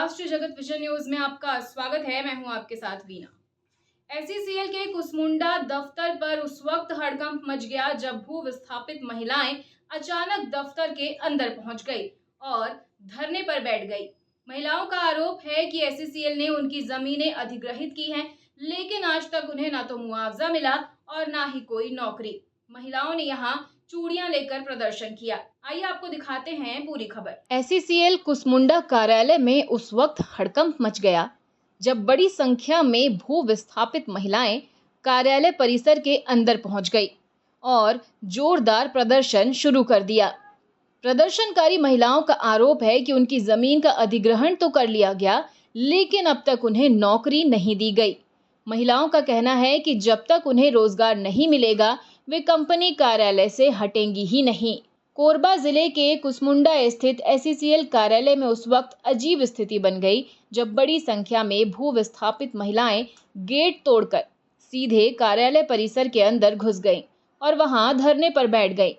राष्ट्रीय जगत vision news में आपका स्वागत है। मैं हूं आपके साथ वीना। एसईसीएल के कुसमुंडा दफ्तर पर उस वक्त हड़कंप मच गया जब भू विस्थापित महिलाएं अचानक दफ्तर के अंदर पहुंच गई और धरने पर बैठ गई। महिलाओं का आरोप है कि एसईसीएल ने उनकी जमीनें अधिग्रहित की हैं, लेकिन आज तक उन्हें ना तो मुआवजा मिला और ना ही कोई नौकरी। महिलाओं ने यहाँ चूड़ियां लेकर प्रदर्शन किया। आइए आपको दिखाते हैं पूरी खबर। एसईसीएल कुसमुंडा कार्यालय में उस वक्त हड़कंप मच गया जब बड़ी संख्या में भू विस्थापित महिलाएं कार्यालय परिसर के अंदर पहुंच गई और जोरदार प्रदर्शन शुरू कर दिया। प्रदर्शनकारी महिलाओं का आरोप है कि उनकी जमीन का अधिग्रहण तो कर लिया गया, लेकिन अब तक उन्हें नौकरी नहीं दी गई। महिलाओं का कहना है कि जब तक उन्हें रोजगार नहीं मिलेगा, वे कंपनी कार्यालय से हटेंगी ही नहीं। कोरबा जिले के कुसमुंडा स्थित एसईसीएल कार्यालय में उस वक्त अजीब स्थिति बन गई जब बड़ी संख्या में भू विस्थापित महिलाएं गेट तोड़कर सीधे कार्यालय परिसर के अंदर घुस गईं और वहां धरने पर बैठ गईं।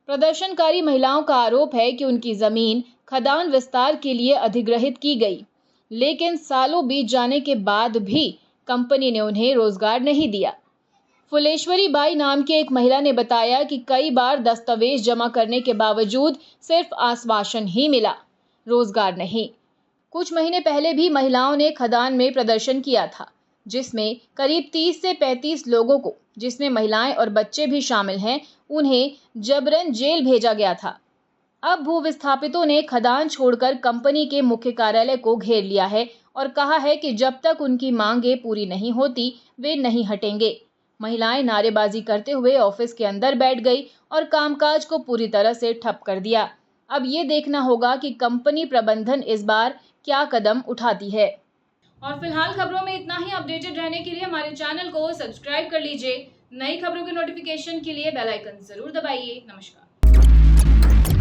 प्रदर्शनकारी महिलाओं का आरोप है कि उनकी जमीन खदान विस्तार के लिए अधिग्रहित की गई, लेकिन सालों बीत जाने के बाद भी कंपनी ने उन्हें रोजगार नहीं दिया। फुलेश्वरी बाई नाम की एक महिला ने बताया कि कई बार दस्तावेज जमा करने के बावजूद सिर्फ आश्वासन ही मिला, रोजगार नहीं। कुछ महीने पहले भी महिलाओं ने खदान में प्रदर्शन किया था, जिसमें करीब 30 से 35 लोगों को, जिसमें महिलाएं और बच्चे भी शामिल हैं, उन्हें जबरन जेल भेजा गया था। अब भू विस्थापितों ने खदान छोड़कर कंपनी के मुख्य कार्यालय को घेर लिया है और कहा है कि जब तक उनकी मांगें पूरी नहीं होती, वे नहीं हटेंगे। महिलाएं नारेबाजी करते हुए ऑफिस के अंदर बैठ गई और कामकाज को पूरी तरह से ठप कर दिया। अब ये देखना होगा कि कंपनी प्रबंधन इस बार क्या कदम उठाती है। और फिलहाल खबरों में इतना ही। अपडेटेड रहने के लिए हमारे चैनल को सब्सक्राइब कर लीजिए। नई खबरों के नोटिफिकेशन के लिए बेल आइकन जरूर दबाइए। नमस्कार।